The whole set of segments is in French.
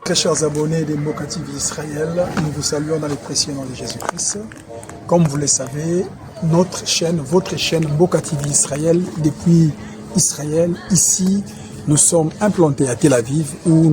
Très chers abonnés de Mboka TV Israël, nous vous saluons dans les précieux noms de Jésus-Christ. Comme vous le savez, notre chaîne, votre chaîne Mboka TV Israël, depuis Israël, ici, nous sommes implantés à Tel Aviv où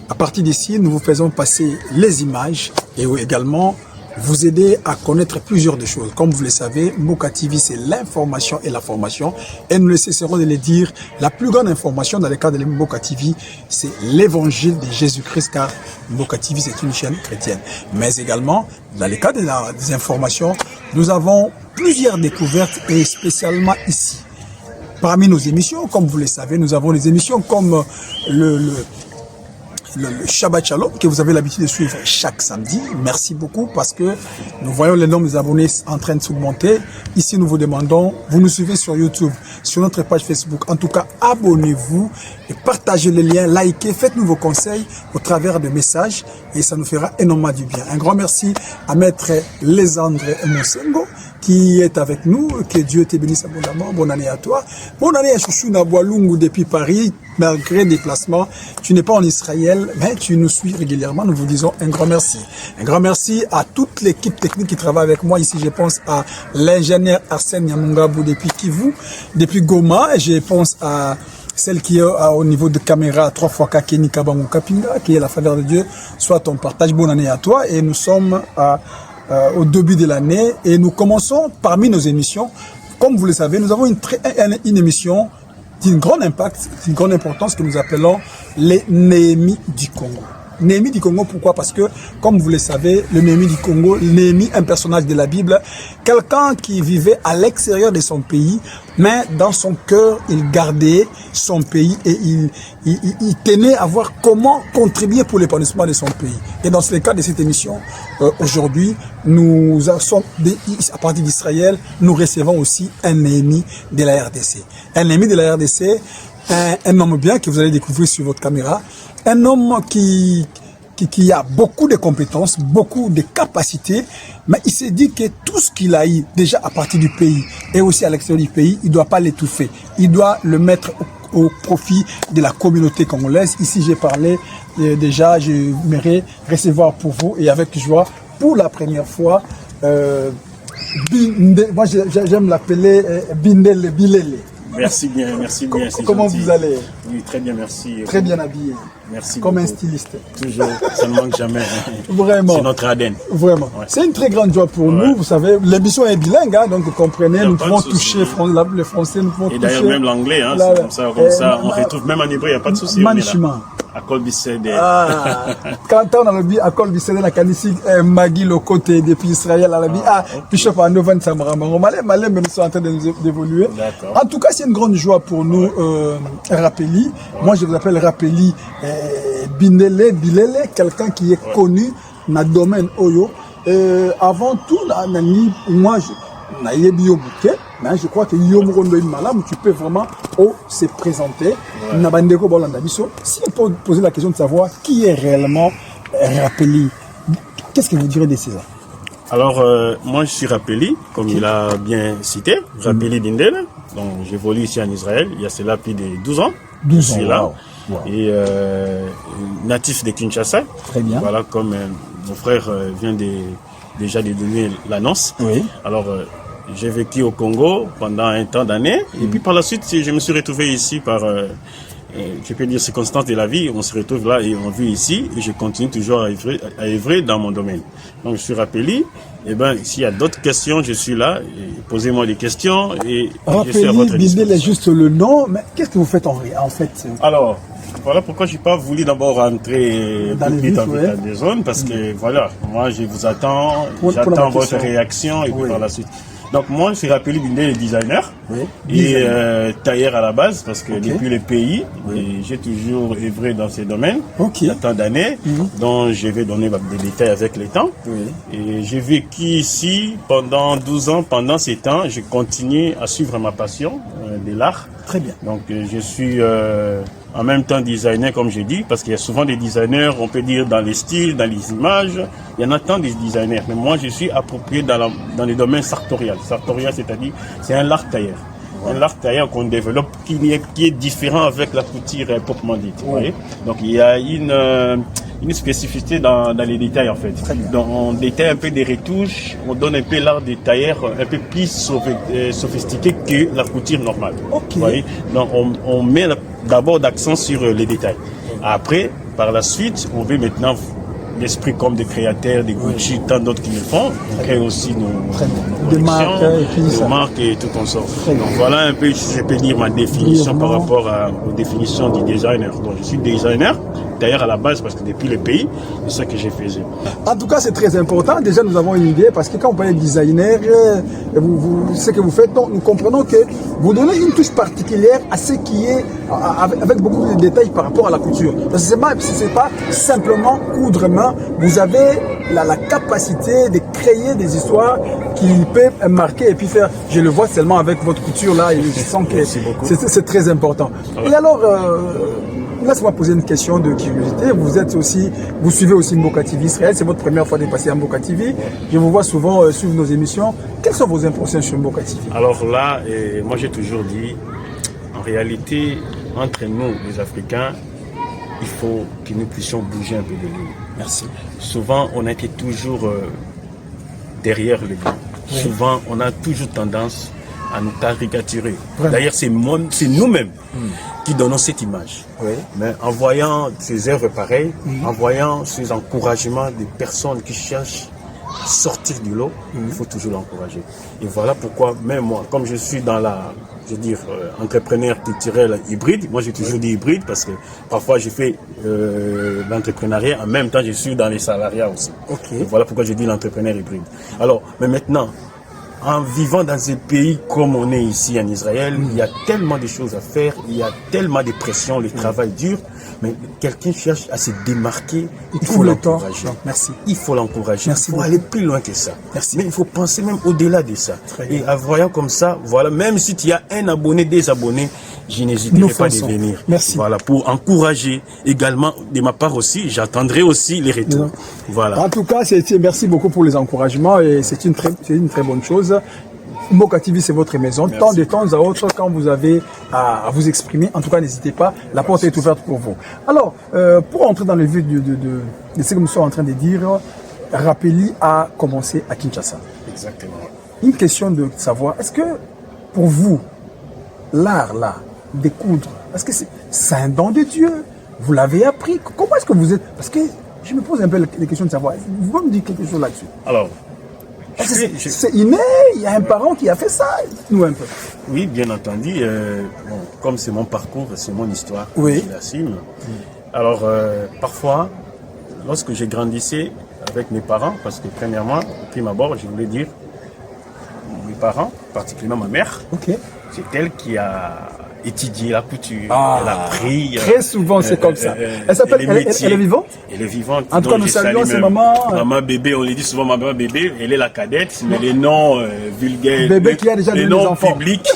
à partir d'ici, nous vous faisons passer les images et également vous aider à connaître plusieurs de choses. Comme vous le savez, Mboka TV, c'est l'information et la formation. Et nous ne cesserons de le dire, la plus grande information dans le cadre de Mboka TV, c'est l'évangile de Jésus-Christ, car Mboka TV, c'est une chaîne chrétienne. Mais également, dans le cadre des informations, nous avons plusieurs découvertes, et spécialement ici. Parmi nos émissions, comme vous le savez, nous avons des émissions comme le Shabbat Shalom que vous avez l'habitude de suivre chaque samedi. Merci beaucoup parce que nous voyons le nombre des abonnés en train de s'augmenter. Ici, nous vous demandons, vous nous suivez sur YouTube, sur notre page Facebook. En tout cas, abonnez-vous et partagez les liens, likez, faites-nous vos conseils au travers de messages et ça nous fera énormément du bien. Un grand merci à Maître Lésandre Mosengo qui est avec nous. Que Dieu te bénisse abondamment. Bonne année à toi. Bonne année à Chouchou Naboalungu depuis Paris. Malgré déplacement, tu n'es pas en Israël, mais tu nous suis régulièrement. Nous vous disons un grand merci. Un grand merci à toute l'équipe technique qui travaille avec moi. Ici, je pense à l'ingénieur Arsène Yamungabou depuis Kivu, depuis Goma. Et je pense à celle qui est au niveau de caméra 3x Kenny Kabangu Kapinga, qui est la faveur de Dieu. Soit ton partage. Bonne année à toi. Et nous sommes au début de l'année et nous commençons parmi nos émissions. Comme vous le savez, nous avons une émission d'une grande impact, d'une grande importance que nous appelons les Néhémies du Congo. Néhémie du Congo, pourquoi? Parce que, comme vous le savez, le Néhémie du Congo, Néhémie, un personnage de la Bible, quelqu'un qui vivait à l'extérieur de son pays, mais dans son cœur, il gardait son pays et il tenait à voir comment contribuer pour l'épanouissement de son pays. Et dans le cadre de cette émission, aujourd'hui, nous sommes, à partir d'Israël, nous recevons aussi un Néhémie de la RDC. Un Néhémie de la RDC, un homme bien que vous allez découvrir sur votre caméra, un homme qui a beaucoup de compétences, beaucoup de capacités, mais il s'est dit que tout ce qu'il a eu déjà à partir du pays et aussi à l'extérieur du pays, il ne doit pas l'étouffer. Il doit le mettre au profit de la communauté congolaise. Ici, j'ai parlé déjà, j'aimerais recevoir pour vous et avec joie, pour la première fois, moi j'aime l'appeler Bindele Bilele. Merci bien. Comment vous allez? Oui, très bien, merci. Très bien habillé. Merci. Comme beaucoup. un styliste. Toujours, ça ne manque jamais. Vraiment. C'est notre ADN. Vraiment. Ouais. C'est une très grande joie pour nous. Vous savez, l'émission est bilingue, hein, donc vous comprenez, nous pouvons toucher le français, nous pouvons toucher. Et d'ailleurs, même l'anglais, hein, c'est comme ça, on retrouve même en hébreu, il n'y a pas de souci. Manichima. À Kolbissede. Quand on a le dit à Kolbissede, la Kanisi, Magui, le côté depuis Israël, à la vie, Bishop à Novan Samrama, mais nous sommes en train d'évoluer. En tout cas, c'est une grande joie pour nous, Rapeli. Moi, je vous appelle Rapeli Bindele, Bilele, quelqu'un qui est connu dans le domaine Oyo. Avant tout, moi, mais je crois que tu peux vraiment se présenter. Si on peut poser la question de savoir qui est réellement Rapeli, qu'est-ce que vous direz de César? Alors, moi je suis Rapeli, comme il a bien cité, Rapeli Bindele. Donc j'évolue ici en Israël, il y a cela plus de 12 ans. 12 ans, je suis là. Wow. Et natif de Kinshasa. Très bien. Voilà, comme mon frère vient déjà de donner l'annonce. Oui. Alors, j'ai vécu au Congo pendant un temps d'années. Et puis par la suite, je me suis retrouvé ici par, je peux dire, circonstances de la vie. On se retrouve là et on vit ici. Et je continue toujours à œuvrer dans mon domaine. Donc je suis Rapeli. Et ben, s'il y a d'autres questions, je suis là. Posez-moi des questions et je suis à votre disposition. Rapeli, est juste le nom, mais qu'est-ce que vous faites en fait? Alors, voilà pourquoi je n'ai pas voulu d'abord rentrer dans des zones, parce que voilà, moi je vous attends, j'attends votre réaction et puis par la suite. Donc moi je suis Rapeli Bindele, designer et tailleur à la base, parce que depuis le pays, j'ai toujours œuvré dans ces domaines, il y a tant d'années, dont je vais donner des détails avec le temps. Et j'ai vécu ici pendant 12 ans. Pendant ces temps, je continue à suivre ma passion de l'art. Très bien. Donc je suis en même temps designer, comme je dis, parce qu'il y a souvent des designers, on peut dire dans les styles, dans les images, il y en a tant des designers. Mais moi, je suis approprié dans le domaine sartorial. Sartorial, c'est-à-dire, c'est un art tailleur. un art tailleur qu'on développe qui est différent avec la couture proprement dite. Vous voyez? Donc il y a une spécificité dans les détails en fait. Donc on détaille un peu des retouches, on donne un peu l'art des tailleurs un peu plus sophistiqué que la couture normale. Vous voyez? Donc on met d'abord d'accent sur les détails. Après, par la suite, on veut maintenant l'esprit comme des créateurs, des Gucci, tant d'autres qui le font. On crée aussi nos marques et tout comme ça. Donc voilà un peu, je peux dire, ma définition par rapport aux définitions du designer. Donc je suis designer, d'ailleurs à la base, parce que depuis le pays, c'est ça que j'ai fait. En tout cas, c'est très important. Déjà, nous avons une idée, parce que quand on parle de designer, ce que vous faites, donc, nous comprenons que vous donnez une touche particulière à ce qui est, avec beaucoup de détails par rapport à la couture. Parce que c'est pas simplement coudre main. Vous avez la capacité de créer des histoires qui peuvent marquer et puis faire, je le vois seulement avec votre couture là, et je sens que c'est très important. Et alors, laisse-moi poser une question de curiosité. Vous suivez aussi Mboka TV Israël, c'est votre première fois de passer à Mboka TV. Je vous vois souvent suivre nos émissions. Quelles sont vos impressions sur Mboka TV? Alors là, moi j'ai toujours dit, en réalité, entre nous, les Africains, il faut que nous puissions bouger un peu de nous. Merci. Souvent, on a été toujours derrière le but. Oui. Souvent, on a toujours tendance à nous caricaturer. D'ailleurs, c'est nous-mêmes qui donnons cette image. Oui. Mais en voyant ces œuvres pareilles, en voyant ces encouragements des personnes qui cherchent à sortir du lot, il faut toujours l'encourager. Et voilà pourquoi, même moi, comme je suis dans entrepreneur culturel hybride, moi j'ai toujours dit hybride parce que parfois je fais l'entrepreneuriat, en même temps je suis dans les salariats aussi. Et voilà pourquoi je dis l'entrepreneur hybride. Alors, mais maintenant, en vivant dans un pays comme on est ici en Israël, il y a tellement de choses à faire, il y a tellement de pression, le travail dur, mais quelqu'un cherche à se démarquer, il faut l'encourager. Merci. Il faut l'encourager. Il faut aller plus loin que ça. Merci. Mais il faut penser même au-delà de ça. Et en voyant comme ça, voilà, même si tu as un abonné, des abonnés, je n'hésiterai pas de venir. Merci. Voilà, pour encourager également, de ma part aussi, j'attendrai aussi les retours. Voilà. En tout cas, merci beaucoup pour les encouragements et c'est une très bonne chose. Mboka TV, c'est votre maison. Tant de temps à autre, quand vous avez à vous exprimer, en tout cas, n'hésitez pas, la porte est ouverte pour vous. Alors, pour entrer dans le vif de ce que nous sommes en train de dire, Rapeli a commencé à Kinshasa. Exactement. Une question de savoir, est-ce que pour vous, l'art là, de coudre, est-ce que c'est un don de Dieu? Vous l'avez appris? Comment est-ce que vous êtes? Parce que je me pose un peu les questions de savoir. Vous pouvez me dire quelque chose là-dessus? Alors, c'est inné, il y a un parent qui a fait ça. Dites-nous un peu. Oui, bien entendu. Comme c'est mon parcours, c'est mon histoire. Oui. Je l'assume. Alors, parfois, lorsque j'ai grandissé avec mes parents, parce que premièrement, au prime abord, je voulais dire, mes parents, particulièrement ma mère, c'est elle qui a étudié la couture, elle a appris. Très souvent, c'est comme ça. Elle s'appelle, elle est vivante? Elle est vivante. En tout cas, nous saluons ses mamans. Maman bébé, on lui dit souvent maman bébé, elle est la cadette, mais les noms vulgaires, bébé qui a déjà les des noms enfants. publics,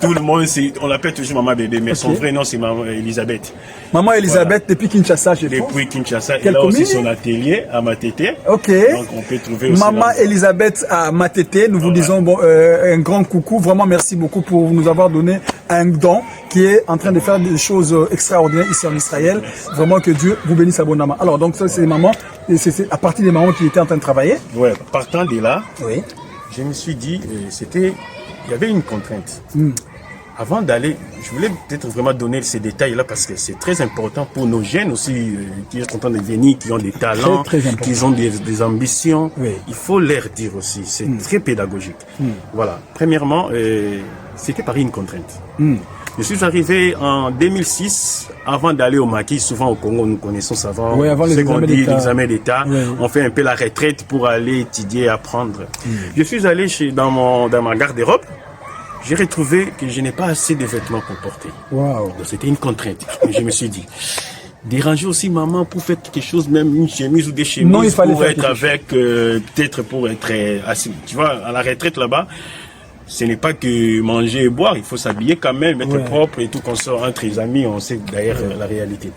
tout le monde, on l'appelle toujours maman bébé, mais son vrai nom c'est maman Elisabeth. Maman Elisabeth, depuis Kinshasa, je pense. Depuis Kinshasa, elle a aussi son atelier à Matete. Ok. Donc on peut trouver aussi Maman Elisabeth à Matete, nous vous disons un grand coucou. Vraiment, merci beaucoup pour nous avoir donné un don qui est en train de faire des choses extraordinaires ici en Israël. Vraiment que Dieu vous bénisse abondamment. Alors, donc ça, c'est les mamans, c'est à partir des mamans qui étaient en train de travailler. Ouais, partant de là, je me suis dit, il y avait une contrainte. Avant d'aller, je voulais peut-être vraiment donner ces détails-là parce que c'est très important pour nos jeunes aussi qui sont contents de venir, qui ont des talents, qui ont des ambitions. Il faut leur dire aussi, c'est très pédagogique. Voilà. Premièrement, c'était par une contrainte. Je suis arrivé en 2006, avant d'aller au maquis, souvent au Congo, nous connaissons ça avant, ce qu'on dit, l'examen d'État. On fait un peu la retraite pour aller étudier, apprendre. Je suis allé dans ma garde-robe. J'ai retrouvé que je n'ai pas assez de vêtements pour porter. Donc c'était une contrainte. Je me suis dit, déranger aussi maman pour faire quelque chose, même une chemise ou des chemises pour être avec, peut-être pour être assis. Tu vois, à la retraite là-bas, ce n'est pas que manger et boire, il faut s'habiller quand même, être propre et tout qu'on sort entre les amis, on sait d'ailleurs la réalité.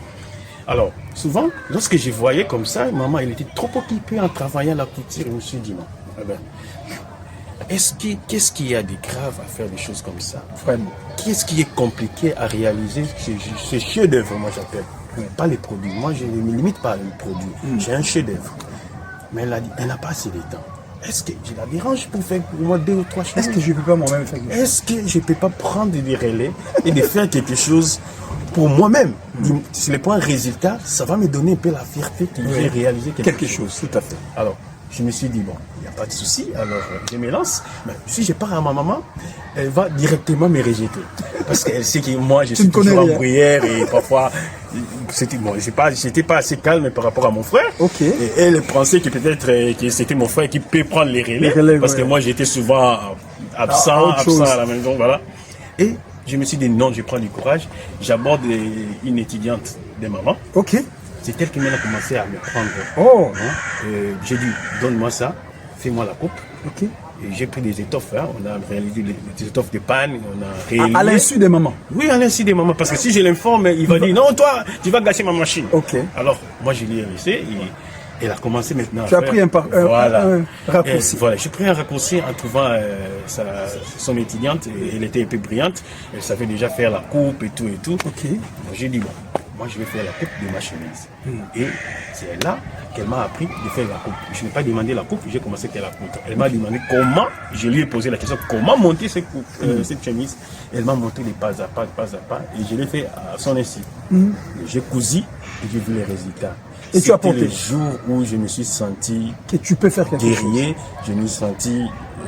Alors, souvent, lorsque je voyais comme ça, maman, elle était trop occupée en travaillant la couture, je me suis dit non. Qu'est-ce qu'il y a de grave à faire des choses comme ça? Vraiment. Qu'est-ce qui est compliqué à réaliser ces chefs-d'œuvre, moi j'appelle. Pas les produits. Moi, je ne me limite pas aux produits. J'ai un chef-d'œuvre. Mais elle n'a pas assez de temps. Est-ce que je la dérange pour faire pour moi 2 ou 3 choses? Est-ce que je ne peux pas moi-même faire quelque chose? Est-ce que je ne peux pas prendre des relais et de faire quelque chose pour moi-même? Si le point résultat, ça va me donner un peu la fierté que j'ai réalisé quelque chose. Tout à fait. Alors, je me suis dit, bon, il n'y a pas de souci, alors je me lance. Mais si je pars à ma maman, elle va directement me rejeter. Parce qu'elle sait que moi, je suis toujours en bruyère et parfois, j'étais pas assez calme par rapport à mon frère. Okay. Et elle pensait que peut-être que c'était mon frère qui peut prendre les relais. Parce que moi, j'étais souvent absent à la maison, voilà. Et je me suis dit, non, je prends du courage. J'aborde une étudiante de maman. Ok. C'est elle qui m'a commencé à me prendre. Oh. J'ai dit, donne-moi ça, fais-moi la coupe. Ok. Et j'ai pris des étoffes, hein. On a réalisé des étoffes de panne, on a réalisé. À l'insu des mamans? Oui, à l'insu des mamans, parce que si je l'informe, il va dire, non, toi, tu vas gâcher ma machine. Ok. Alors, moi, je l'ai laissé et elle a commencé maintenant à faire... Tu as pris un raccourci. Voilà, j'ai pris un raccourci en trouvant son étudiante, elle était un peu brillante, elle savait déjà faire la coupe et tout et tout. Ok. J'ai dit, bon, moi je vais faire la coupe de ma chemise. Et c'est là qu'elle m'a appris de faire la coupe. Je n'ai pas demandé la coupe, j'ai commencé à faire la coupe. Elle m'a demandé comment, je lui ai posé la question, comment monter cette chemise. Elle m'a montré les pas à pas, et je l'ai fait à son insu. J'ai cousu et j'ai vu les résultats. Et tu as porté le jour où je me suis senti que tu peux faire quelque chose. Je me suis senti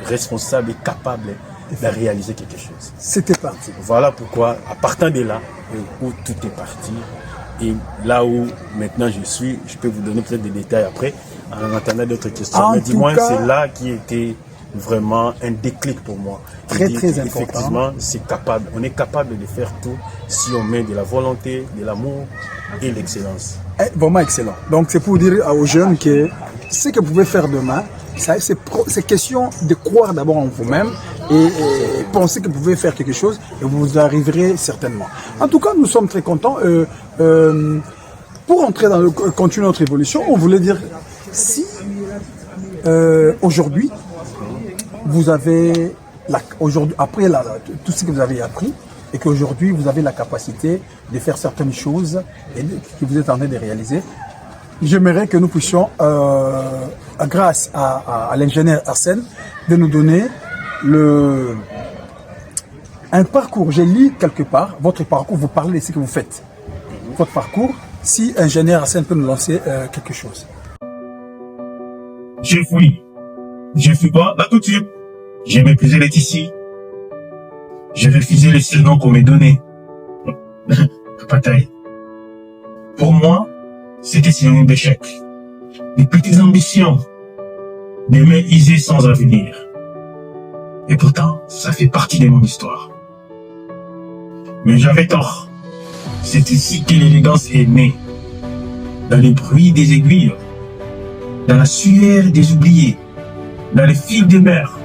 responsable et capable de réaliser quelque chose. C'était parti. Voilà pourquoi, à partir de là, où tout est parti, et là où maintenant je suis, je peux vous donner peut-être des détails après, en attendant d'autres questions. Mais dis-moi, c'est là qui était vraiment un déclic pour moi. Très important. Effectivement, c'est capable. On est capable de faire tout si on met de la volonté, de l'amour et l'excellence. Vraiment excellent. Donc c'est pour dire aux jeunes que ce que vous pouvez faire demain, c'est question de croire d'abord en vous-même et penser que vous pouvez faire quelque chose et vous arriverez certainement. En tout cas, nous sommes très contents. Pour entrer dans continuer notre évolution, on voulait dire si aujourd'hui vous avez après tout ce que vous avez appris et qu'aujourd'hui vous avez la capacité de faire certaines choses et que vous êtes en train de réaliser, j'aimerais que nous puissions, grâce à l'ingénieur Arsène, de nous donner un parcours. J'ai lu quelque part votre parcours, vous parlez de ce que vous faites. Votre parcours, si ingénieur Arsène peut nous lancer quelque chose. Je fus pas la couture. J'ai méprisé les tissus. J'ai refusé les surnoms qu'on m'ait donnés. Bataille. Pour moi, c'était synonyme d'échec. Des petites ambitions. Des mains usées sans avenir. Et pourtant, ça fait partie de mon histoire. Mais j'avais tort. C'est ici que l'élégance est née. Dans les bruits des aiguilles. Dans la sueur des oubliés. Dans les fils des mers.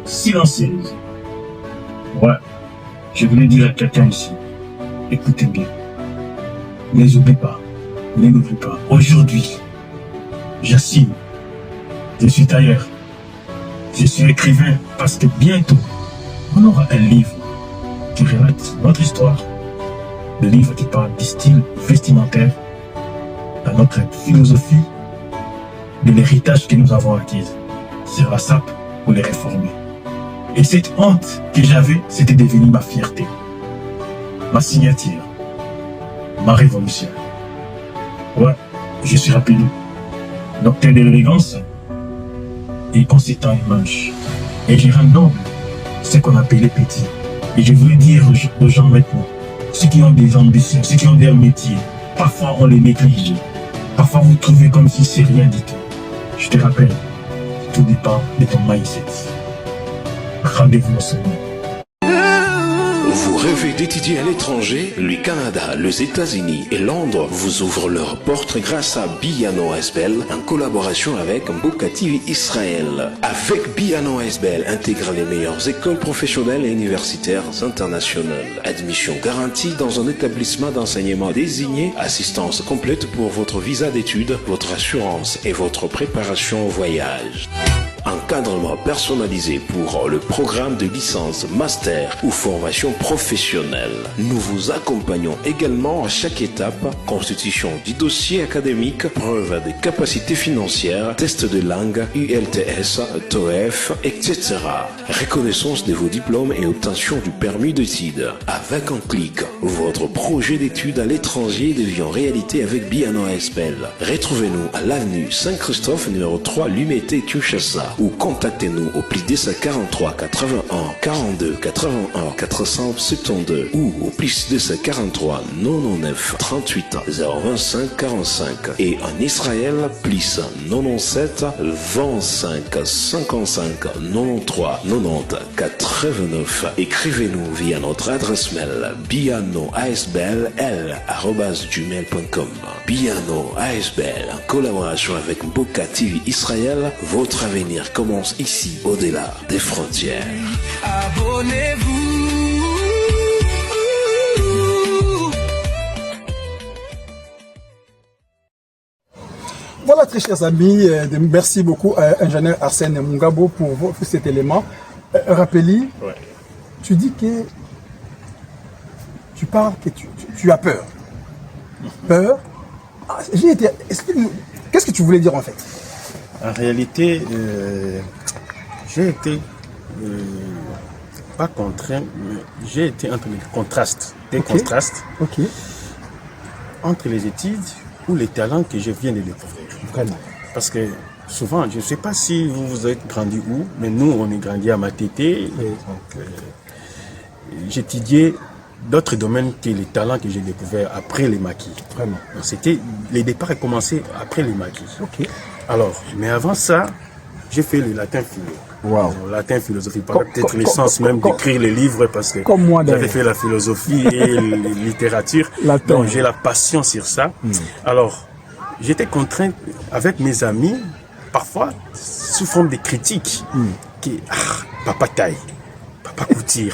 Silencieuse. Ouais, je voulais dire à quelqu'un ici, écoutez bien. Ne les oublie pas. Ne l'oublie pas. Aujourd'hui, j'assume. Je suis tailleur. Je suis écrivain parce que bientôt, on aura un livre qui relate notre histoire. Le livre qui parle du style vestimentaire, de notre philosophie, de l'héritage que nous avons acquis sur la SAP pour les réformer. Et cette honte que j'avais, c'était devenu ma fierté. Ma signature. Ma révolution. Ouais, je suis rapide. Docteur de l'élégance et conséquent image. Et je rends noble ce qu'on appelait petit. Et je voulais dire aux gens maintenant, ceux qui ont des ambitions, ceux qui ont des métiers, parfois on les néglige. Parfois vous trouvez comme si c'est rien du tout. Je te rappelle, tout dépend de ton mindset. Rendez-vous au sommet. Vous rêvez d'étudier à l'étranger? Le Canada, les États-Unis et Londres vous ouvrent leurs portes grâce à Biyano ASBEL en collaboration avec Mbouka TV Israël. Avec Biyano ASBEL, intègre les meilleures écoles professionnelles et universitaires internationales. Admission garantie dans un établissement d'enseignement désigné, assistance complète pour votre visa d'études, votre assurance et votre préparation au voyage. encadrement personnalisé pour le programme de licence, master ou formation professionnelle. Nous vous accompagnons également à chaque étape, constitution du dossier académique, preuve des capacités financières, test de langue, ULTS, TOEF, etc. Reconnaissance de vos diplômes et obtention du permis d'études. Avec un clic, votre projet d'études à l'étranger devient réalité avec Biano ASBL. Retrouvez-nous à l'avenue Saint-Christophe, numéro 3, Lumete, Kinshasa, ou contactez-nous au plus 243 81 42 81 472 ou au plus 243 99 38 025 45 et en Israël plus 97 25 55 93 90 89. Écrivez-nous via notre adresse mail bianoasbl@gmail.com. Biano ASBL en collaboration avec Mboka TV Israël. Votre avenir commence ici, au-delà des frontières. Abonnez-vous. Voilà, très chers amis, merci beaucoup à ingénieur Arsène Mungabo pour cet élément. Rappelez, Ouais. tu dis que tu parles que tu as peur. Peur. Ah, explique-nous, qu'est-ce que tu voulais dire en fait? En réalité, j'ai été pas contraint, mais j'ai été entre les contrastes. Des contrastes entre les études ou les talents que je viens de découvrir. Vraiment. Parce que souvent, je ne sais pas si vous êtes grandi où, mais nous, on est grandi à Matété. Donc, j'étudiais d'autres domaines que les talents que j'ai découverts après les maquis. Vraiment. Donc, les départs ont commencé après les maquis. Ok. Alors, mais avant ça, j'ai fait le latin philo. Wow. Le latin philosophie, peut-être l'essence même d'écrire les livres parce que comme moi, j'avais fait la philosophie et la littérature. Latin. Donc j'ai la passion sur ça. Alors, j'étais contraint avec mes amis, parfois sous forme de critiques, qui papa taille, papa couture.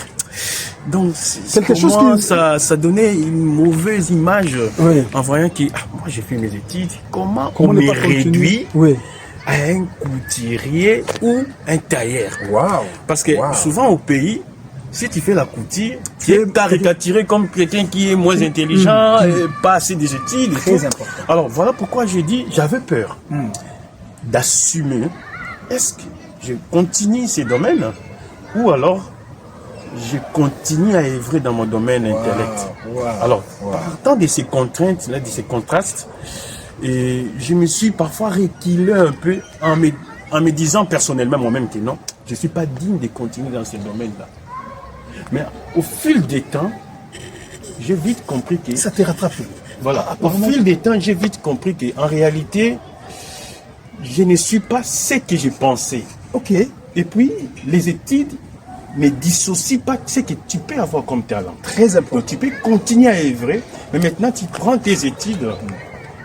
Donc, quelque chose moi, qui... ça donnait une mauvaise image en voyant que moi j'ai fait mes études, comment on me réduit à un couturier ou un tailleur. Wow. Parce que souvent au pays, si tu fais la couture, tu es caricaturé comme quelqu'un qui est moins intelligent, et pas assez des études. Très important. Alors voilà pourquoi j'ai dit, j'avais peur d'assumer. Est-ce que je continue ces domaines ou alors je continue à œuvrer dans mon domaine intellect. Alors, partant de ces contraintes, là, de ces contrastes, et je me suis parfois reculé un peu en me disant personnellement moi-même que non, je ne suis pas digne de continuer dans ce domaine-là. Mais au fil des temps, j'ai vite compris que... Ça te rattrape. Voilà. Au fil des temps, j'ai vite compris qu'en réalité, je ne suis pas ce que j'ai pensé. Ok. Et puis, les études ne dissocient pas ce que tu peux avoir comme talent. Très important. Donc, tu peux continuer à œuvrer, mais maintenant, tu prends tes études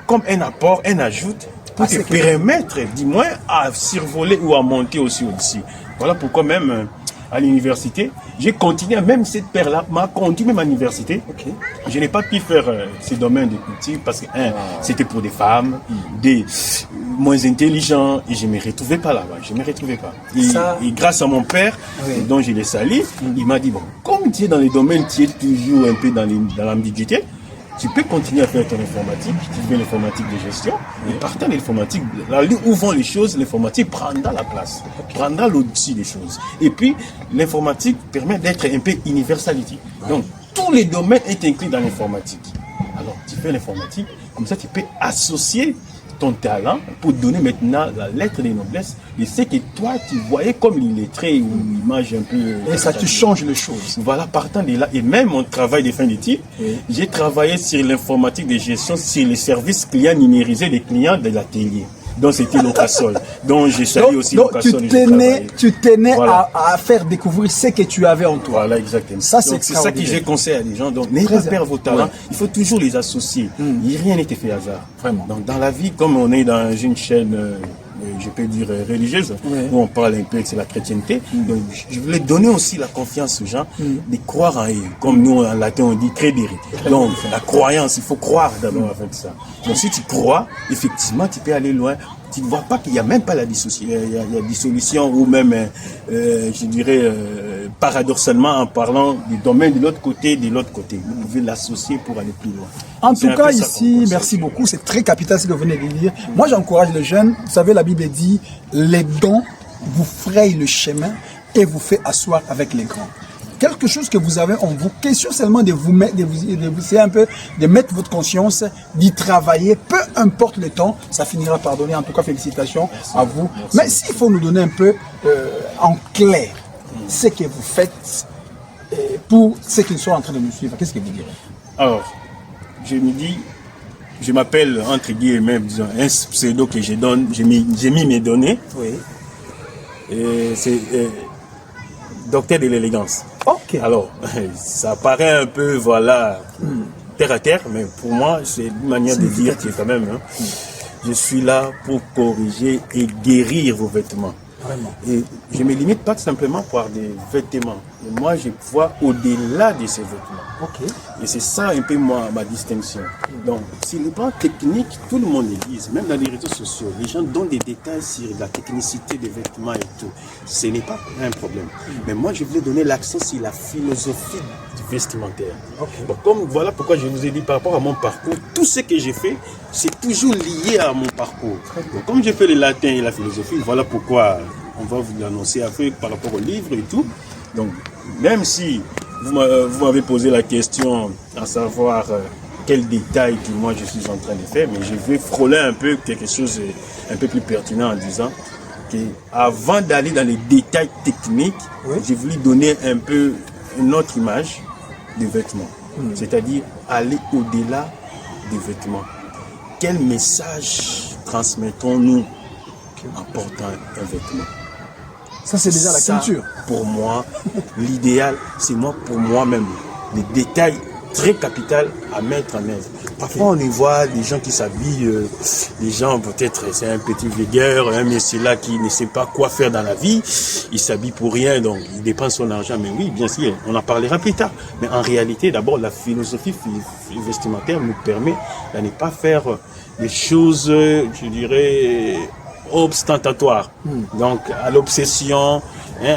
comme un apport, un ajout, pour te permettre, du moins, à survoler ou à monter aussi au-dessus. Voilà pourquoi même... à l'université, j'ai continué, même cette paire-là m'a continué même à l'université. Je n'ai pas pu faire ce domaine de couture parce que, c'était pour des femmes, des moins intelligents, et je ne me retrouvais pas là-bas, je ne me retrouvais pas. Et grâce à mon père, dont je l'ai sali, il m'a dit, bon, comme tu es dans les domaines, tu es toujours un peu dans l'ambiguïté, tu peux continuer à faire ton informatique, tu fais l'informatique de gestion, et partant de l'informatique, là où vont les choses, l'informatique prendra la place, prendra l'au-dessus des choses. Et puis, l'informatique permet d'être un peu universalité. Donc, tous les domaines sont inclus dans l'informatique. Alors, tu fais l'informatique, comme ça, tu peux associer ton talent pour donner maintenant la lettre de noblesse de ce que toi tu voyais comme illettré ou une image un peu... Et ça te change les choses. Voilà, partant de là, et même mon travail de fin d'études, j'ai travaillé sur l'informatique de gestion, sur les services clients numérisés des clients de l'atelier. Donc c'était Locasol. Donc j'ai salué aussi Locasol. Tu tenais à faire découvrir ce que tu avais en toi. Voilà, exactement. Ça, c'est ça que j'ai conseillé à des gens. Donc n'ayez pas peur vos talents. Il faut toujours les associer. Rien n'était fait hasard. Vraiment. Donc dans la vie, comme on est dans une chaîne, je peux dire religieuse, où on parle un peu, c'est la chrétienté. Donc je voulais donner aussi la confiance aux gens de croire en eux. Comme nous en latin on dit credere. Donc la croyance, il faut croire d'abord avec ça. Donc si tu crois, effectivement tu peux aller loin tu ne vois pas qu'il n'y a même pas la dissolution, il y a dissolution ou même, je dirais, paradoxalement en parlant du domaine de l'autre côté. Vous pouvez l'associer pour aller plus loin. En tout cas, ici, merci beaucoup. C'est très capital ce que vous venez de dire. Moi, j'encourage les jeunes. Vous savez, la Bible dit, les dons vous frayent le chemin et vous fait asseoir avec les grands. Quelque chose que vous avez en vous, question seulement de vous mettre, de mettre votre conscience, d'y travailler, peu importe le temps, ça finira par donner. En tout cas, félicitations à vous. Mais s'il faut nous donner un peu en clair ce que vous faites pour ceux qui sont en train de nous suivre, qu'est-ce que vous direz? Alors, je me dis, je m'appelle entre guillemets, disons, un pseudo que je donne, j'ai mis mes données. Oui. C'est docteur de l'élégance. Ok. Alors, ça paraît un peu, voilà, terre à terre, mais pour moi, c'est une manière de dire qui est quand même, je suis là pour corriger et guérir vos vêtements. Vraiment. Et je ne me limite pas simplement par des vêtements. Et moi, je vois au-delà de ces vêtements. Ok. Et c'est ça un peu ma distinction. Donc, sur le plan technique, tout le monde le dit, même dans les réseaux sociaux, les gens donnent des détails sur la technicité des vêtements et tout. Ce n'est pas un problème. Mais moi, je voulais donner l'accent sur la philosophie vestimentaire. Okay. Bon, comme voilà pourquoi je vous ai dit par rapport à mon parcours, tout ce que j'ai fait, c'est toujours lié à mon parcours. Donc, comme j'ai fait le latin et la philosophie, voilà pourquoi on va vous l'annoncer après par rapport au livre et tout. Donc, même si vous m'avez posé la question à savoir quel détail que moi je suis en train de faire, mais je vais frôler un peu quelque chose un peu plus pertinent en disant que avant d'aller dans les détails techniques, j'ai voulu donner un peu une autre image des vêtements. C'est-à-dire aller au-delà des vêtements. Quel message transmettons-nous en portant un vêtement? Ça, c'est déjà la culture. Pour moi, l'idéal, c'est pour moi-même. Les détails très capitaux à mettre en œuvre. Parfois, on y voit des gens qui s'habillent, des gens, peut-être, c'est un petit vigueur, un monsieur là qui ne sait pas quoi faire dans la vie, il s'habille pour rien, donc il dépense son argent. Mais oui, bien sûr, on en parlera plus tard. Mais en réalité, d'abord, la philosophie vestimentaire nous permet de ne pas faire des choses, je dirais, ostentatoires. Donc, à l'obsession,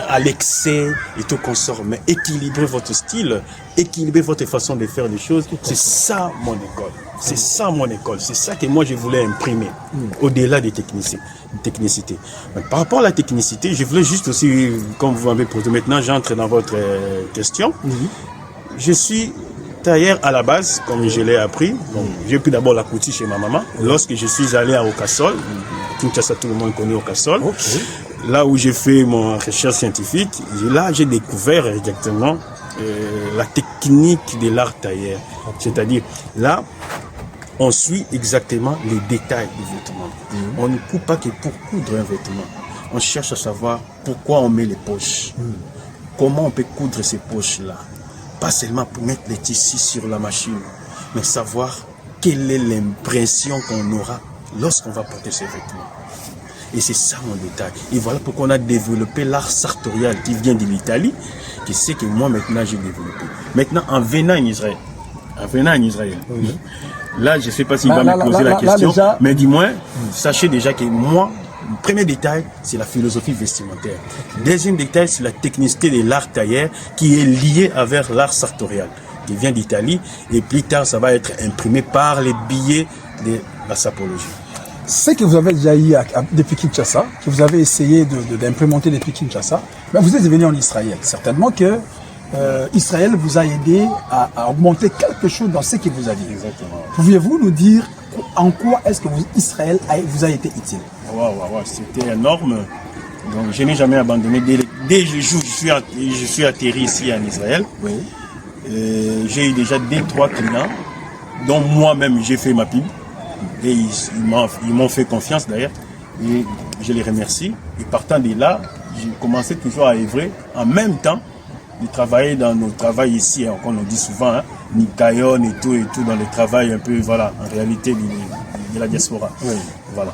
à l'excès et tout consort. Mais équilibrer votre style, équilibrer votre façon de faire les choses, c'est ça mon école. C'est ça mon école. C'est ça que moi je voulais imprimer, au-delà des technicités. Mais par rapport à la technicité, je voulais juste aussi, comme vous m'avez posé, maintenant j'entre dans votre question. Je suis tailleur à la base, comme je l'ai appris. Donc, j'ai pris d'abord la couture chez ma maman. Lorsque je suis allé à Okasol, Kinshasa, tout le monde connaît Okasol. Là où j'ai fait mon recherche scientifique, là j'ai découvert exactement la technique de l'art tailleur. C'est-à-dire, là, on suit exactement les détails du vêtement. On ne coupe pas que pour coudre un vêtement. On cherche à savoir pourquoi on met les poches. Comment on peut coudre ces poches-là. Pas seulement pour mettre les tissus sur la machine, mais savoir quelle est l'impression qu'on aura lorsqu'on va porter ces vêtements. Et c'est ça mon détail. Et voilà pourquoi on a développé l'art sartorial qui vient de l'Italie, qui c'est que moi maintenant j'ai développé. Maintenant, en venant en Israël, là je ne sais pas s'il va me poser la question, déjà... mais dis-moi, sachez déjà que moi, le premier détail, c'est la philosophie vestimentaire. Deuxième détail, c'est la technicité de l'art tailleur qui est liée avec l'art sartorial, qui vient d'Italie. Et plus tard, ça va être imprimé par les billets de la sapologie. Ce que vous avez déjà eu depuis Kinshasa, que vous avez essayé d'implémenter depuis Kinshasa, ben vous êtes venu en Israël. Certainement que Israël vous a aidé à augmenter quelque chose dans ce qu'il vous a dit. Exactement. Pouviez-vous nous dire en quoi est-ce que Israël vous a été utile? C'était énorme. Donc je n'ai jamais abandonné. Dès le jour où je suis atterri ici en Israël, j'ai eu déjà 2-3 clients dont moi-même j'ai fait ma pub. Et ils m'ont fait confiance d'ailleurs. Et je les remercie. Et partant de là, j'ai commencé toujours à œuvrer en même temps de travailler dans nos travails ici, on nous dit souvent, Nikayon et tout dans le travail un peu, voilà, en réalité de la diaspora. Voilà.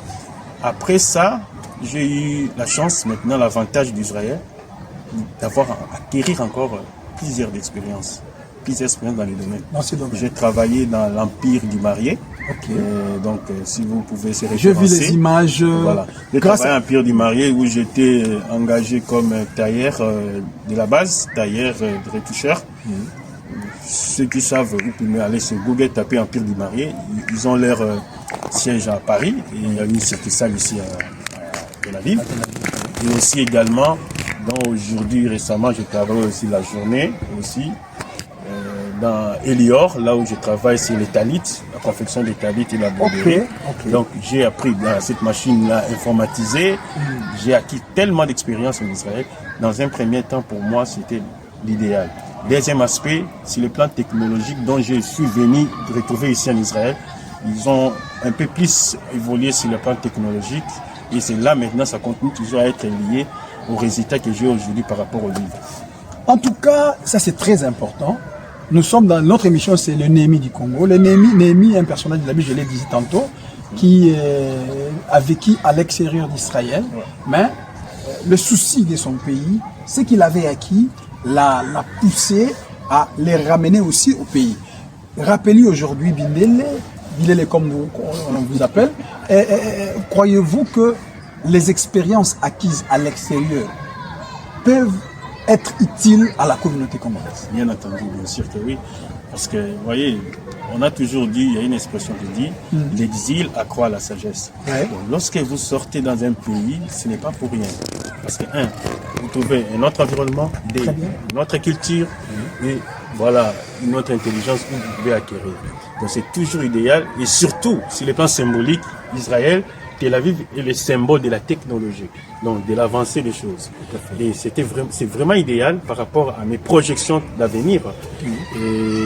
Après ça, j'ai eu la chance, maintenant l'avantage d'Israël, d'avoir acquérir encore plusieurs expériences dans les domaines. J'ai travaillé dans l'Empire du Marié, Donc, si vous pouvez se référencer. J'ai vu les images. Voilà. J'ai travaillé à Empire du Marié où j'étais engagé comme tailleur de la base, tailleur de retoucheur. Ceux qui savent, vous pouvez aller sur Google, taper Empire du Marié. Ils ont leur siège à Paris et il y a une succursale ici à Tel Aviv. Et aussi également, aujourd'hui récemment, je travaille aussi la journée aussi dans Elior, là où je travaille sur les talites, la confection des talites et la broderie. Donc j'ai appris cette machine-là informatisée. J'ai acquis tellement d'expérience en Israël. Dans un premier temps, pour moi, c'était l'idéal. Deuxième aspect, sur le plan technologique dont je suis venu retrouver ici en Israël, ils ont un peu plus évolué sur le plan technologique et c'est là maintenant, ça continue toujours à être lié aux résultats que j'ai aujourd'hui par rapport au livre. En tout cas, ça c'est très important. Nous sommes dans notre émission, c'est le Néhémie du Congo. Le Néhémie est un personnage de la Bible, je l'ai dit tantôt, qui a vécu à l'extérieur d'Israël, mais le souci de son pays, c'est qu'il avait acquis, l'a poussé à les ramener aussi au pays. Rappelez aujourd'hui Bindele comme on vous appelle, croyez-vous que les expériences acquises à l'extérieur peuvent être utiles à la communauté congolaise? Bien entendu, bien sûr que oui. Parce que, vous voyez, on a toujours dit, il y a une expression qui dit, l'exil accroît la sagesse. Donc, lorsque vous sortez dans un pays, ce n'est pas pour rien. Parce que, vous trouvez un autre environnement, une autre culture, et voilà, une autre intelligence que vous pouvez acquérir. Donc c'est toujours idéal, et surtout, sur les plans symboliques, Israël, Tel Aviv est le symbole de la technologie, donc de l'avancée des choses. Et c'est vraiment idéal par rapport à mes projections d'avenir. Et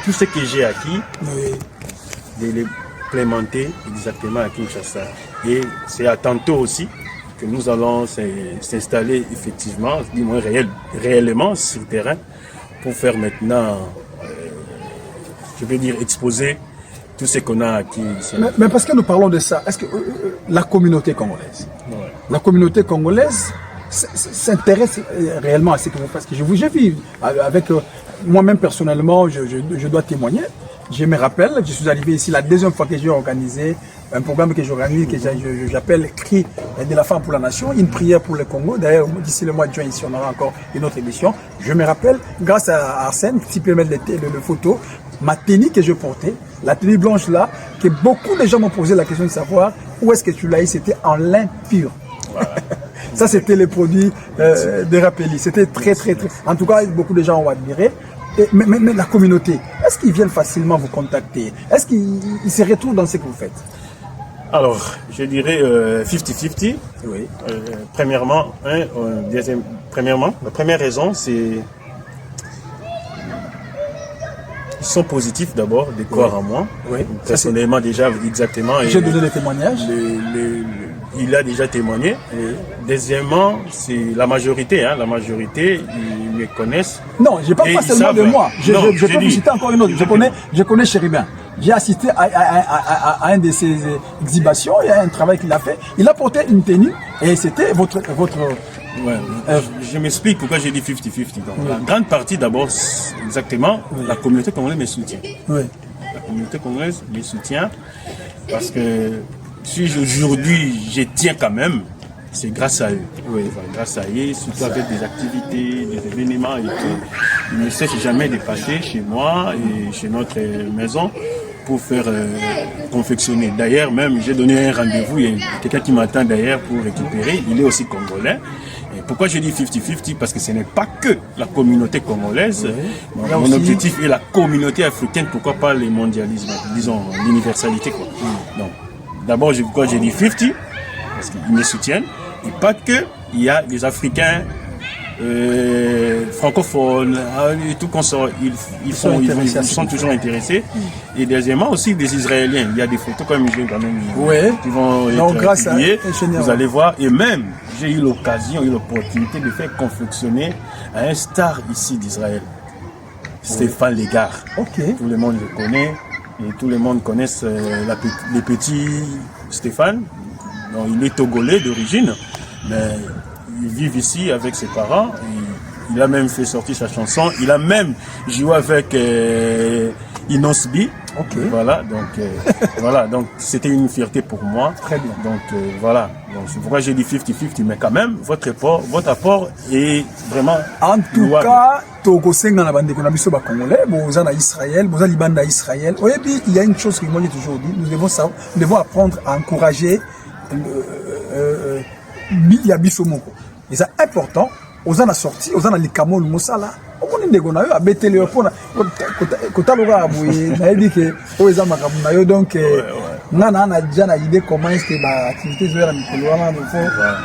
tout ce que j'ai acquis, de l'implémenter exactement à Kinshasa. Et c'est à tantôt aussi que nous allons s'installer effectivement, du moins réellement sur le terrain, pour faire maintenant, je veux dire, exposer tout ce qu'on a acquis. Mais parce que nous parlons de ça, est-ce que la communauté congolaise, la communauté congolaise s'intéresse réellement à ce que vous faites? Parce que je vis avec moi-même personnellement, je dois témoigner. Je me rappelle, je suis arrivé ici la deuxième fois que j'ai organisé un programme que j'organise, que j'appelle Cri de la femme pour la nation, une prière pour le Congo. D'ailleurs, d'ici le mois de juin, ici, on aura encore une autre émission. Je me rappelle, grâce à Arsène, qui peut mettre les photos, ma tenue que je portais, la tenue blanche là, que beaucoup de gens m'ont posé la question de savoir où est-ce que tu l'as eu, c'était en lin pur. Voilà. Ça, c'était les produits de Rapelli. C'était très. En tout cas, beaucoup de gens ont admiré. Mais la communauté, est-ce qu'ils viennent facilement vous contacter? Est-ce qu'ils se retrouvent dans ce que vous faites? Alors, je dirais 50-50. Oui. Premièrement, la première raison, c'est ils sont positifs d'abord, de croire en moi. Oui. Personnellement, déjà, exactement. J'ai donné les témoignages. Il a déjà témoigné. Deuxièmement, c'est la majorité. La majorité, ils me connaissent. Non, je ne parle pas seulement de moi. Je peux vous citer encore une autre. Je connais Chéribin. J'ai assisté à une de ses exhibitions. Il y a un travail qu'il a fait. Il a porté une tenue et c'était votre... Ouais, je m'explique pourquoi j'ai dit 50-50. La grande partie d'abord, exactement, la communauté congolaise me soutient. Oui. La communauté congolaise me soutient parce que si aujourd'hui je tiens quand même, c'est grâce à eux. Oui. Enfin, grâce à eux, surtout avec des activités, des événements et tout. Ils ne cessent jamais de passer chez moi et chez notre maison pour faire confectionner. D'ailleurs, même j'ai donné un rendez-vous, il y a quelqu'un qui m'attend d'ailleurs pour récupérer, il est aussi congolais. Et pourquoi je dis 50-50? Parce que ce n'est pas que la communauté congolaise. Oui. Mon objectif est la communauté africaine, pourquoi pas le mondialisme, disons l'universalité. Donc, d'abord, pourquoi j'ai dit 50? Parce qu'ils me soutiennent. Et pas que, il y a des Africains francophones et tout consort, ils sont toujours intéressés. Et deuxièmement aussi des Israéliens, il y a des photos comme j'ai quand même qui vont être publiées, vous allez voir. Et même j'ai eu l'opportunité de faire confectionner à un star ici d'Israël, Stéphane Legard. Tout le monde le connaît et tout le monde connaît le petit Stéphane. Donc, il est togolais d'origine, mais il vit ici avec ses parents. Il a même fait sortir sa chanson. Il a même joué avec Inosbi. Ok. Voilà, donc voilà, donc c'était une fierté pour moi. Très bien. Donc voilà, donc c'est pourquoi j'ai dit 50-50, mais quand même votre apport est vraiment En tout louable. cas, tokosenga na bandeko na biso ba congolais, boza na Israël, boza libanda Israël. Et puis il y a une chose que moi j'ai toujours dit, nous devons apprendre à encourager ya biso moko. Et c'est important. Oza na sorti, oza na likamo le mosala. Omoni ndeko na yo abeteli yo pona kotaloka aboye na yebi ke o eza makamu na yo donc ngana na déjà na idée comment est-ce que ba activité zo ya mikolo wana mfo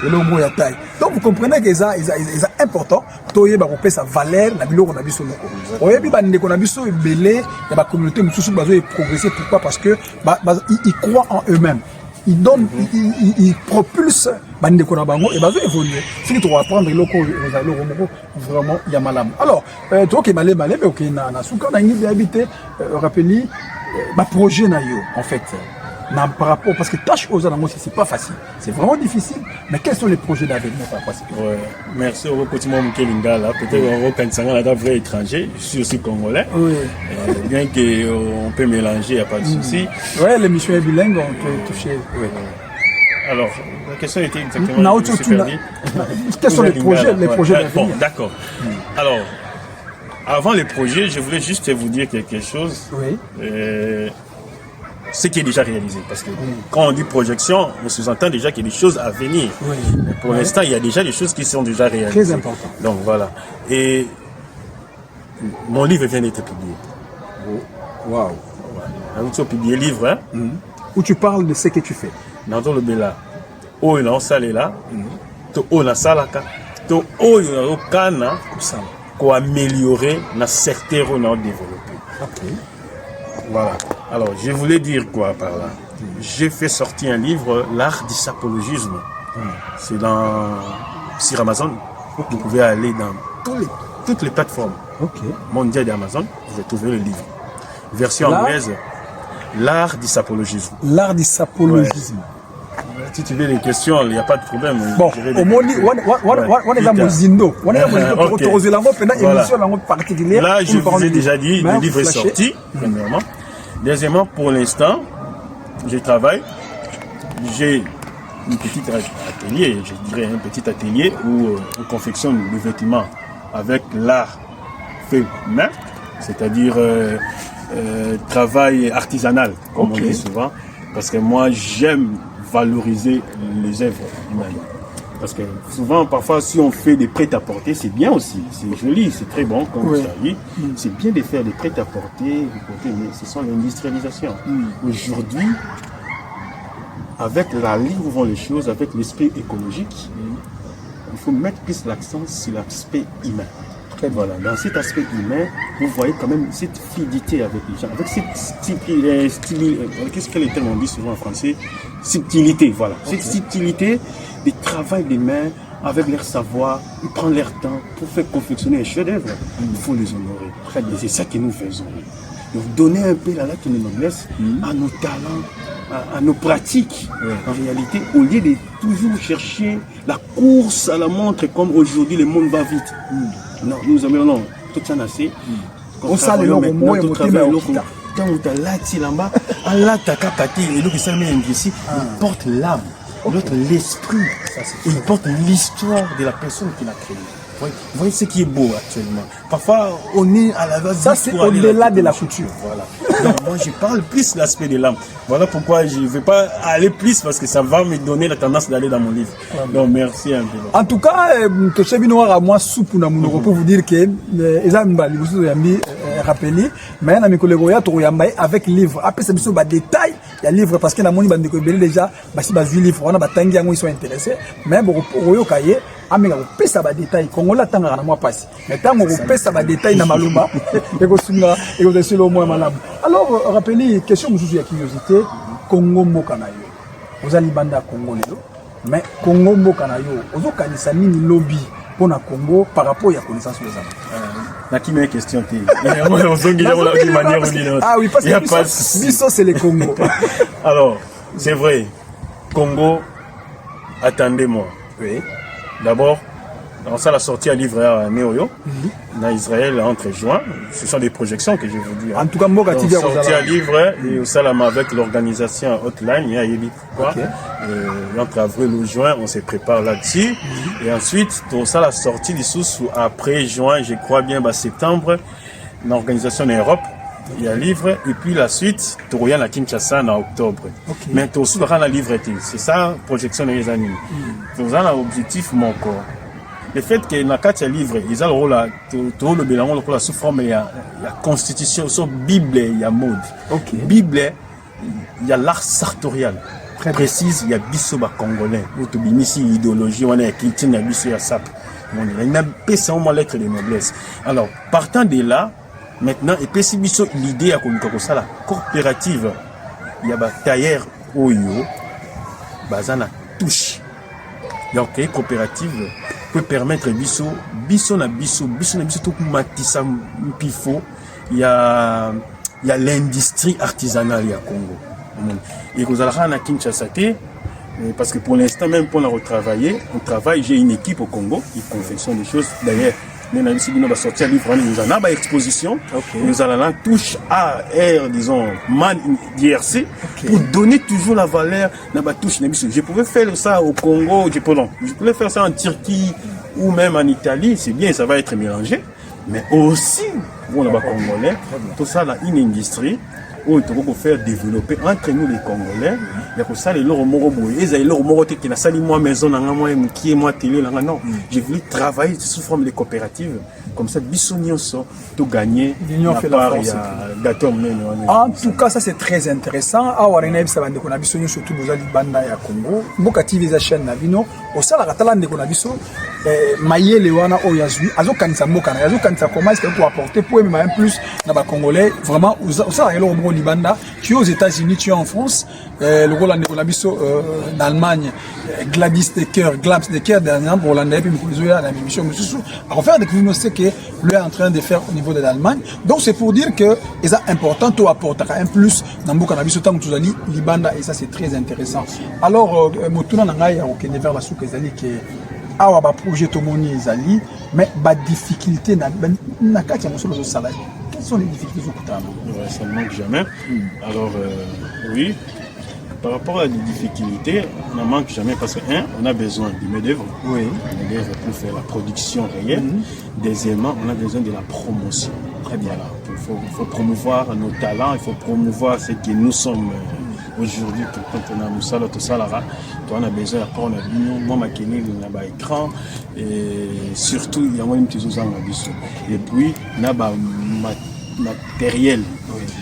elongo ya taille. Donc vous comprenez que ça est important toye ba kopesa valeur na biloko na biso moko. Oyebi ba ndeko na biso ebele ya ba communauté mususu bazo progresser. Pourquoi? Parce que ils croient en eux-mêmes. Ils donnent, ils propulsent bandeko na bango et bazo évoluer. Ce qui doit apprendre loko vraiment yamalam. Alors, toi qui malé mais OK na souka na ngi habiter rappeli ba projet na yo en fait. Par rapport parce que tâche aux alentours c'est pas facile. C'est vraiment difficile, mais quels sont les projets d'avenir par rapport à ça? Ouais. Merci au quotidien Mkelingala. Peut-être au Kansanga là vrai étranger, je suis aussi congolais. Oui. Bien que on peut mélanger, il y a pas de souci. Ouais, l'émission est bilingue, on peut toucher. Oui. Alors, la question était exactement quels sont les projets d'avenir? Bon, d'accord. Alors, avant les projets, je voulais juste vous dire quelque chose. Oui. Ce qui est déjà réalisé. Parce que quand on dit projection, on sous-entend déjà qu'il y a des choses à venir. Oui. Mais pour l'instant, il y a déjà des choses qui sont déjà réalisées. Très important. Donc voilà. Et mon livre vient d'être publié. Waouh. On a publié le livre, hein? Où tu parles de ce que tu fais. Dans le Bela. Oh, il a salé là. To oh, na salaka. To oh, il a kana. Pour améliorer na secteur où on a développé. Ok. Voilà. Alors, je voulais dire quoi par là? J'ai fait sortir un livre, L'art du sapologisme. C'est sur Amazon. Vous pouvez aller dans toutes les plateformes mondiales d'Amazon. Vous allez trouver le livre. Version anglaise, L'art du sapologisme. L'art du sapologisme. Ouais. Si tu veux des questions, il n'y a pas de problème. Bon, au moins, on est dans Mozindo. On est dans Mozindo. Là, je vous ai déjà dit, le livre est sorti, premièrement. Deuxièmement, pour l'instant, je travaille. J'ai une petite atelier, je dirais un petit atelier où on confectionne le vêtement avec l'art fait main, c'est-à-dire travail artisanal, comme on dit souvent. Parce que moi, j'aime valoriser les œuvres humaines. Parce que souvent, parfois, si on fait des prêt-à-porter, c'est bien aussi. C'est joli, c'est très bon, comme vous savez. C'est bien de faire des prêt-à-porter, mais ce sont l'industrialisation. Aujourd'hui, avec la ligne où vont les choses, avec l'esprit écologique, il faut mettre plus l'accent sur l'aspect humain. Voilà. Dans cet aspect humain, vous voyez quand même cette fluidité avec les gens, avec cette qu'est-ce que les termes on dit souvent en français? Subtilité, voilà. Cette subtilité du travail des mains avec leur savoir, ils prennent leur temps pour faire confectionner un chef-d'œuvre. Il faut les honorer. Très bien. C'est ça que nous faisons. Donc donner un peu la lettre de noblesse à nos talents, à nos pratiques. En réalité, au lieu de toujours chercher la course à la montre comme aujourd'hui le monde va vite. Non, nous aimons tout ça assez. On sait le travail. Quand on a là, là-bas, Allah t'a capté, et l'autre ici, il porte l'âme, l'autre l'esprit, il porte l'histoire de la personne qui l'a créé. Vous voyez ce qui est beau actuellement. Parfois, on est à la base. Ça, c'est au-delà de la couture. Voilà. Donc, moi, je parle plus de l'aspect de l'âme. Voilà pourquoi je ne vais pas aller plus parce que ça va me donner la tendance d'aller dans mon livre. Donc, merci un peu. En tout cas, que je suis à moi soupe pour vous dire que les Ambali, vous avez rappelé, mais mes collègues avec livre. Après, c'est des détails. Il y a livre parce que dans mon livre, déjà, si vous livre, on a des gens qui sont intéressés. Mais pour vous, cahier. Amenga kopesa ba détail kongola tanga na moi passe mais tango kopesa ba détail na maluma et ko sunga et ko desilo moi malamu. Alors rappelez question mususu ya curiosité Congo mboka na yo ozali banda Congo lelo mais Congo mboka na yo ozokanisa nini lobby pona Congo par rapport ya connaissance les hommes na qui met question té ozongi ya la manière ou d'une autre. Ah oui parce que biso c'est le Congo. Alors c'est vrai Congo attendez-moi. Oui. D'abord, Alors ça, la sortie à livre à Néoyo, dans Israël, entre juin. Ce sont des projections que je vous dis. En tout cas, moi, sortie à livre et au Salama avec l'organisation Hotline, il y a Yéli quoi. Entre avril ou juin, on se prépare là-dessus. Et ensuite, tout ça, la sortie des sous après juin, je crois bien, septembre, l'organisation en Europe. Il y a livre et puis la suite, tu à Kinshasa en octobre. Mais tu aussi la livre, c'est ça projection des animes. Tu as l'objectif mon corps. Le fait que dans quatre livres, ils ont le rôle tout le bilan le rôle sous forme il y a constitution, sur Bible, il y a mode. Bible, il y a l'art sartorial. Très précise, il y a bisoba congolais. Où tu ici idéologie, on est qui tient biso ya sap. Il y a pas moins lettre de noblesse. Alors partant de là. Maintenant, et puis si l'idée à la coopérative, il y a tailleur oyo, bazana touche. Donc, la coopérative peut permettre biso tout matissa pifo. Il y a l'industrie artisanale à Congo. Et vous allez à Kinshasa, parce que pour l'instant, même pour la retravailler, on travaille, j'ai une équipe au Congo qui confectionne des choses. D'ailleurs, nous allons sortir un livre, nous allons avoir exposition, nous allons touche à R, disons, man DRC, pour donner toujours la valeur dans la touche. Je pouvais faire ça au Congo, je pouvais faire ça en Turquie ou même en Italie, c'est bien, ça va être mélangé, mais aussi, bon, là-bas, Congolais, tout ça, là, une industrie, où il faut faire développer entre nous les Congolais. Il y a ça les loro moro boy. Et les loro moro qui n'a sali moi maison dans moi qui est moi télé là non. J'ai voulu travailler sous forme de coopérative comme ça bisognon so tout gagner. L'union fait la force. En tout cas ça c'est très intéressant. Awarena bisa bande kona bisognon surtout bozali banda ya Congo. Mboka TV za chaîne na bino. Osala katala ndeko na biso mayele wana oyazui azokanisa mboka na azokanisa comment est-ce que pour apporter pour même un plus na ba congolais vraiment osala loro moro libanda tu es aux États-Unis tu es en France le rôle de Colabiso en Allemagne Gladys Decker dernièrement pour l'année puis nous la même émission à faire découvrir ce que lui est en train de faire au niveau de l'Allemagne donc c'est pour dire que c'est important to apporter un plus dans mboka na biso tant que tozali libanda et ça c'est très intéressant alors motuna na ngai au Kenya vers la souka ezali que awa ba projet tomoni ezali mais ba difficulté na kati ya mosolo zo salari. Quelles sont les difficultés au Koutama? Ça ne manque jamais. Alors, oui, par rapport à des difficultés, on n'en manque jamais parce que, on a besoin de main-d'œuvre. Oui. Main-d'œuvre pour faire la production réelle. Deuxièmement, on a besoin de la promotion. Très bien. Voilà. Il faut promouvoir nos talents, il faut promouvoir ce que nous sommes aujourd'hui. Quand on a Moussala, tout ça, on a besoin d'apprendre à nous, moi, ma kéné, on a écran, et surtout, il y a moins de petits choses. Et puis, on a matériel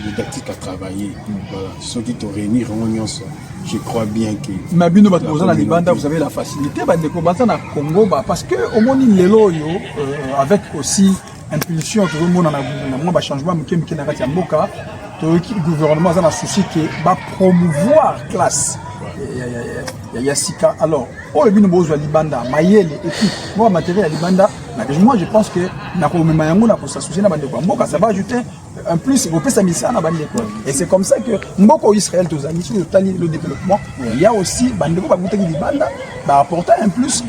didactique à travailler. Voilà. Ceux qui te réunissent, je crois bien que. Mais bien, vous avez la facilité de Congo parce que au moins avec aussi impulsion, tout le monde a un changement qui est le gouvernement a un souci qui va promouvoir classe. Yassika. Alors, au début, nous avons Libanda, Mayele, et puis, moi, matériel à Libanda, moi, je pense que ça va ajouter un plus, et c'est comme ça que Mboko Israël, le développement, il y a aussi Libanda, apporter un plus,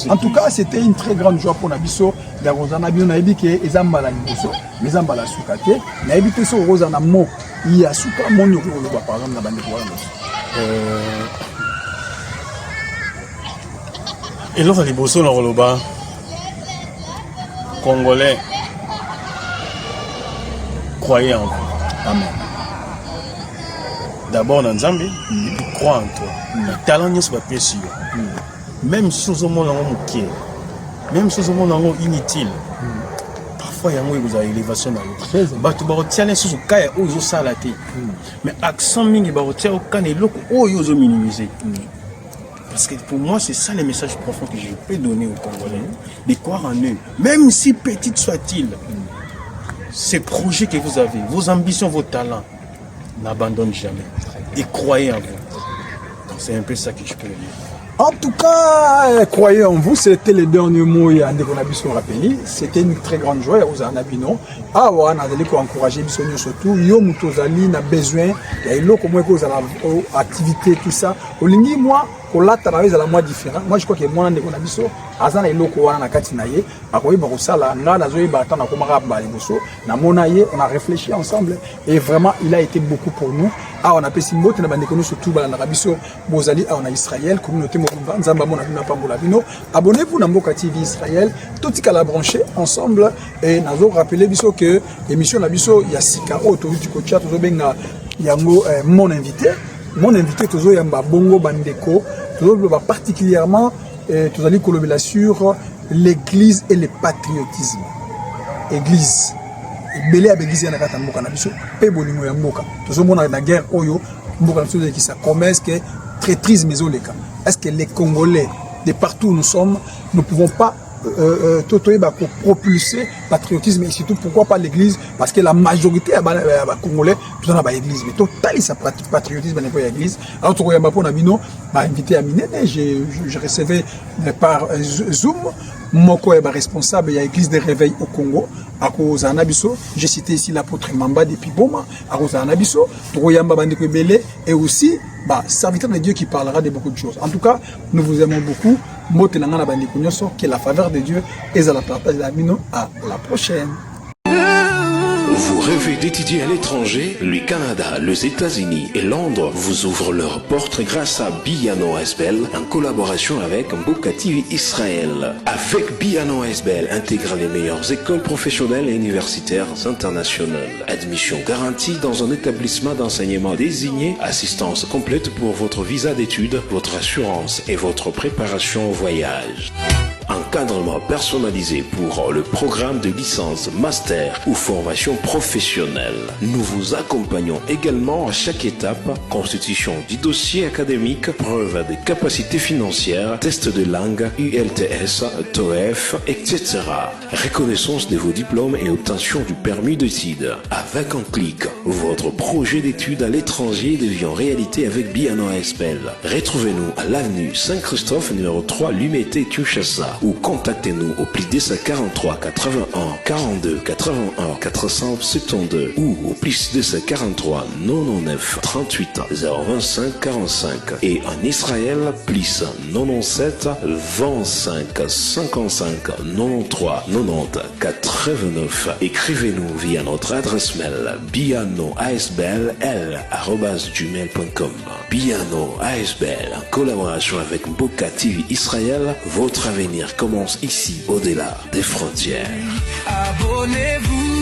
en tout cas, c'était une très grande joie pour Nabiso, la Rosana Bionabi qui est Ezambala Niboso, les Ambala Soukate, Nabi so Rosana Mo, il y a Souka Monyo, par exemple, la bande et là, les bossons dans le bas, Congolais, croyez en vous. Amen. D'abord dans Zambie, crois en toi. Le talent n'est pas précieux. Même si au monde même si au monde inutile. Parfois, il y a une élévation dans l'autre. Mais accent mingi barotia au can et l'autre oyo minimiser. Parce que pour moi, c'est ça le message profond que je peux donner aux Congolais. De croire en eux, même si petites soient-ils. Ces projets que vous avez, vos ambitions, vos talents, n'abandonnez jamais. Et croyez en vous. C'est un peu ça que je peux dire. En tout cas, croyez en vous, c'était le dernier mot à Ndekonabiso rappelé. C'était une très grande joie aux Anabino. Ah, on a encourager Bisonio surtout. Yo Moutozali n'a besoin. Il y a une autre activité, tout ça. Au Lingui, moi, kolata na ezala moi différent. Moi je crois que mwana ndeko na biso azana eloko wana na kati na ye akoyeba kosala nga nazoyeba ata na komaka ba liboso na mona ye on a réfléchi ensemble et vraiment il a été beaucoup pour nous. Ah on a pesi mbote na bandeko surtout bala na biso bozali a on a Israël communauté mobimba nzamba mona bina pambola bino. Abonnez-vous na Mboka TV Israël tout tika la brancher ensemble et nazo rappeler biso que émission na biso ya sika o to tu ko chat to benga yango mon invité tozo yamba bongo bandeko tozo particulièrement tozali kolobela sur l'église et le patriotisme. Église belé abéglise na kata mboka na biso pe bolingo ya mboka tozo mona na guerre oyo mboka na biso qui ça comment est-ce que traîtrise mezoleka est-ce que les Congolais de partout où nous sommes nous pouvons pas propulser patriotisme et surtout pourquoi pas l'église parce que la majorité des Congolais tout dans l'église mais total ça patriotisme n'est pas l'église alors tu regardes pour Nabino m'a invité à Minene je recevais par Zoom moko est responsable il y a l'église de réveil au Congo à cause d'Anabiso j'ai cité ici l'apôtre Mamba depuis Boma à cause d'Anabiso tu regardes bandeko belé et aussi serviteur de Dieu qui parlera de beaucoup de choses. En tout cas, nous vous aimons beaucoup. Que la faveur de Dieu et à la partage de la mino. À la prochaine. Vous rêvez d'étudier à l'étranger? Le Canada, les États-Unis et Londres vous ouvrent leurs portes grâce à Biyano ASBEL en collaboration avec Mboka TV Israël. Avec Biyano ASBEL, intègre les meilleures écoles professionnelles et universitaires internationales. Admission garantie dans un établissement d'enseignement désigné, assistance complète pour votre visa d'études, votre assurance et votre préparation au voyage. Encadrement personnalisé pour le programme de licence, master ou formation professionnelle. Nous vous accompagnons également à chaque étape, constitution du dossier académique, preuve des capacités financières, test de langue, ULTS, TOEF, etc. Reconnaissance de vos diplômes et obtention du permis d'études. Avec un clic, votre projet d'études à l'étranger devient réalité avec Biyano ASBEL. Retrouvez-nous à l'avenue Saint-Christophe, numéro 3, Lumete, Kinshasa. Ou contactez-nous au plus 243 81 42 81 472 ou au plus 243 99 38 025 45 et en Israël plus 97 25 55 93 90 89. Écrivez-nous via notre adresse mail biyanoasbel@gmail.com. Biyano ASBEL en collaboration avec Mboka TV Israël, votre avenir commence ici, au-delà des frontières. Abonnez-vous.